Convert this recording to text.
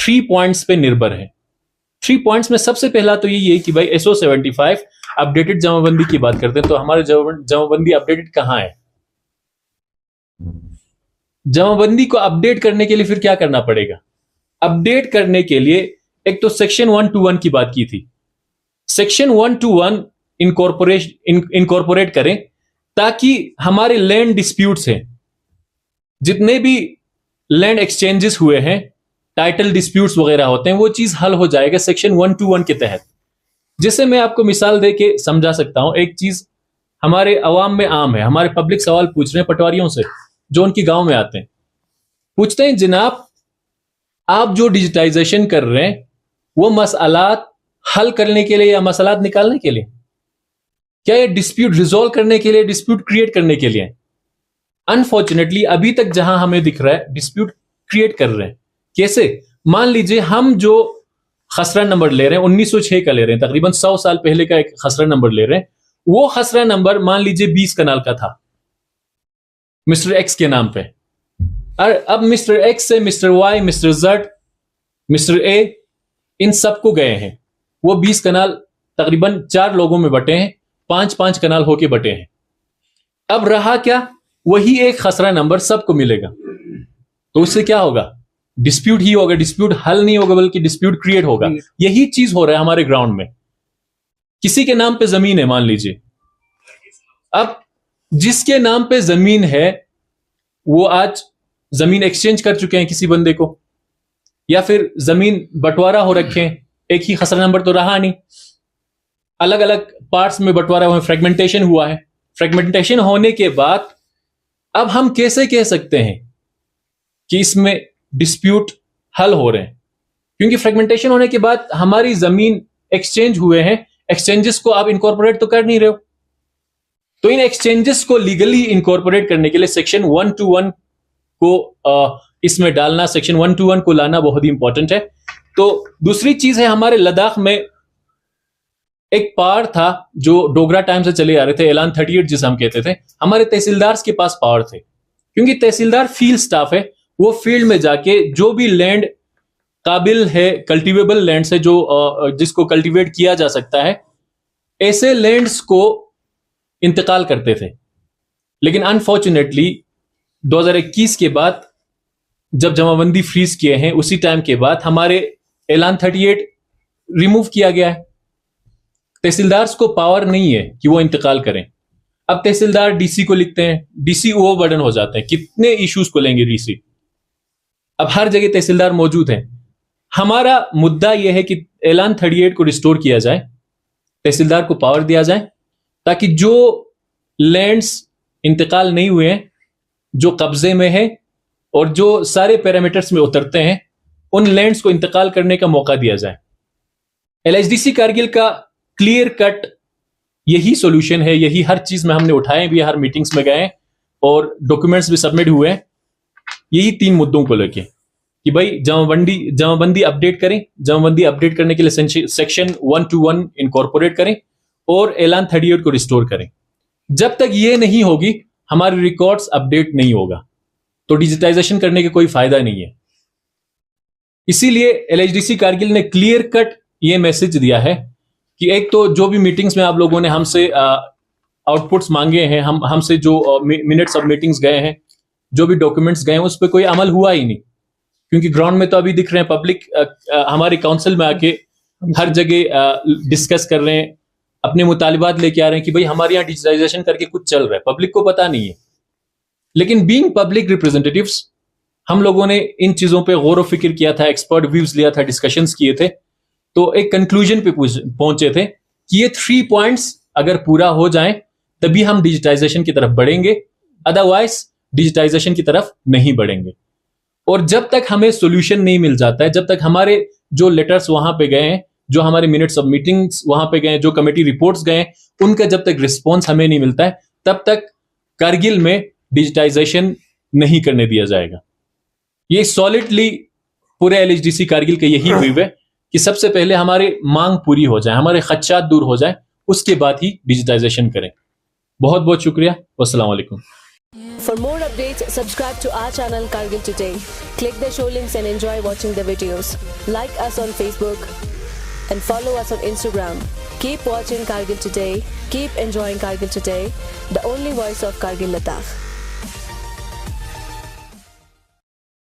3 points पे निर्भर है। 3 पॉइंट्स में सबसे पहला तो यही है कि भाई SO75 अपडेटेड जमाबंदी की बात करते हैं, तो हमारे जमाबंदी अपडेटेड कहाँ है? जमाबंदी को अपडेट करने के लिए फिर क्या करना पड़ेगा? अपडेट करने के लिए एक तो सेक्शन 121 की बात की थी, सेक्शन 121 इनकॉर्पोरेट करें ताकि हमारे लैंड डिस्प्यूट्स हैं, जितने भी लैंड एक्सचेंजेस हुए हैं, टाइटल डिस्प्यूट्स वगैरह होते हैं, वो चीज हल हो जाएगा सेक्शन 121 के तहत। जिससे मैं आपको मिसाल दे के समझा सकता हूं। एक चीज हमारे अवाम में आम है, हमारे पब्लिक सवाल पूछ रहे हैं पटवारियों से जो उनकी गांव में आते हैं, पूछते हैं जनाब आप जो डिजिटाइजेशन कर रहे हैं वो मसलात हल करने के लिए या मसलात निकालने के लिए, क्या ये डिस्प्यूट रिजॉल्व करने के लिए, डिस्प्यूट क्रिएट करने के लिए? अनफॉर्चुनेटली अभी तक जहां हमें दिख रहा है डिस्प्यूट क्रिएट कर रहे हैं। कैसे? मान लीजिए हम जो खसरा नंबर ले रहे हैं 1906 का ले रहे हैं, तकरीबन 100 साल पहले का एक खसरा नंबर ले रहे हैं, वो खसरा नंबर मान लीजिए 20 कनाल का था मिस्टर एक्स के नाम पे। और अब मिस्टर एक्स से mister Y, mister Z, mister A, इन सबको गए हैं, वो 20 कनाल तकरीबन 4 लोगों में बटे हैं, 5-5 कनाल होके बटे हैं। अब रहा क्या? वही एक खसरा नंबर सबको मिलेगा, तो उससे क्या होगा? डिस्प्यूट ही होगा, डिस्प्यूट हल नहीं होगा बल्कि डिस्प्यूट क्रिएट होगा। यही चीज हो रहा है हमारे ग्राउंड में। किसी के नाम पे जमीन है मान लीजिए, अब जिसके नाम पे जमीन है वो आज जमीन एक्सचेंज कर चुके हैं किसी बंदे को, या फिर जमीन बंटवारा हो रखे हैं, एक ही खसरा नंबर तो रहा नहीं, अलग अलग पार्ट्स में बंटवारा हुआ, फ्रेगमेंटेशन हुआ है। फ्रेगमेंटेशन होने के बाद अब हम कैसे कह सकते हैं कि इसमें डिस्प्यूट हल हो रहे हैं? क्योंकि फ्रेगमेंटेशन होने के बाद हमारी जमीन एक्सचेंज हुए हैं, एक्सचेंजेस को आप इनकॉर्पोरेट तो कर नहीं रहे हो, तो इन एक्सचेंजेस को लीगली इनकॉर्पोरेट करने के लिए सेक्शन 121 को इसमें डालना, सेक्शन 121 को लाना बहुत ही इंपॉर्टेंट है। तो दूसरी चीज है, हमारे लद्दाख में एक पावर था जो डोगरा टाइम से चले आ रहे थे, ऐलान 38 जिसे हम कहते थे। हमारे तहसीलदार के पास पावर थे, क्योंकि तहसीलदार फील्ड स्टाफ है, वो फील्ड में जाके जो भी लैंड काबिल है, कल्टीवेबल लैंड है, जो जिसको कल्टीवेट किया जा सकता है, ऐसे लैंड्स को इंतकाल करते थे। लेकिन अनफॉर्चुनेटली 2021 के बाद जब जमाबंदी फ्रीज किए हैं, उसी टाइम के बाद हमारे ऐलान 38 रिमूव किया गया है। तहसीलदार को पावर नहीं है कि वो इंतकाल करें। अब तहसीलदार डीसी को लिखते हैं, डीसी ओवरबर्डन हो जाते हैं, कितने इश्यूज को लेंगे डीसी? अब हर जगह तहसीलदार मौजूद हैं। हमारा मुद्दा यह है कि ऐलान 38 को रिस्टोर किया जाए, तहसीलदार को पावर दिया जाए, ताकि जो लैंड्स इंतकाल नहीं हुए हैं, जो कब्जे में है और जो सारे पैरामीटर्स में उतरते हैं, उन लैंड्स को इंतकाल करने का मौका दिया जाए। LHDC कारगिल का क्लियर कट यही सॉल्यूशन है, यही हर चीज में हमने उठाए भी, हर मीटिंग्स में गए और डॉक्यूमेंट्स भी सबमिट हुए हैं, यही 3 मुद्दों को लेके कि भाई जमाबंदी अपडेट करें, जमाबंदी अपडेट करने के लिए सेक्शन 121 इनकॉर्पोरेट करें और ऐलान 38 को रिस्टोर करें। जब तक ये नहीं होगी हमारे रिकॉर्ड्स अपडेट नहीं होगा, तो डिजिटाइजेशन करने के कोई फायदा नहीं है। इसीलिए LHDC कारगिल ने क्लियर कट ये मैसेज दिया है कि एक तो जो भी मीटिंग्स में आप लोगों ने हमसे आउटपुट्स मांगे हैं, हमसे जो मिनट्स ऑफ मीटिंग्स गए हैं, जो भी डॉक्यूमेंट्स गए हैं, उस पर कोई अमल हुआ ही नहीं। क्योंकि ग्राउंड में तो अभी दिख रहे हैं, पब्लिक हमारी काउंसिल में आके हर जगह डिस्कस कर रहे हैं, अपने मुतालिबात लेके आ रहे हैं कि भाई हमारे यहाँ डिजिटाइजेशन करके कुछ चल रहा है, पब्लिक को पता नहीं है। लेकिन बीइंग पब्लिक रिप्रेजेंटेटिव्स, हम लोगों ने इन चीजों पे गौर व फिक्र किया था, एक्सपर्ट व्यूज लिया था, डिस्कशंस किए थे, तो एक कंक्लूजन पे पहुंचे थे कि ये 3 पॉइंट्स अगर पूरा हो जाएं तभी हम डिजिटाइजेशन की तरफ बढ़ेंगे, अदरवाइज डिजिटाइजेशन की तरफ नहीं बढ़ेंगे। और जब तक हमें सोल्यूशन नहीं मिल जाता है, जब तक हमारे जो लेटर्स वहां पे गए हैं, जो हमारे मिनट्स ऑफ मीटिंग्स वहां पे गए, जो कमेटी रिपोर्ट्स गए, उनका जब तक रिस्पॉन्स हमें नहीं मिलता है, तब तक कारगिल में डिजिटाइजेशन नहीं करने दिया जाएगा। ये सॉलिडली पूरे LHDC कारगिल के यही व्यू है कि सबसे पहले हमारी मांग पूरी हो जाए, हमारे खदशात दूर हो जाए, उसके बाद ही डिजिटाइजेशन करें। बहुत बहुत शुक्रिया। अस्सलाम वालेकुम। For more updates, subscribe to our channel Kargil Today. Click the show links and enjoy watching the videos. Like us on Facebook and follow us on Instagram. Keep watching Kargil Today. Keep enjoying Kargil Today, the only voice of Kargil Ladakh.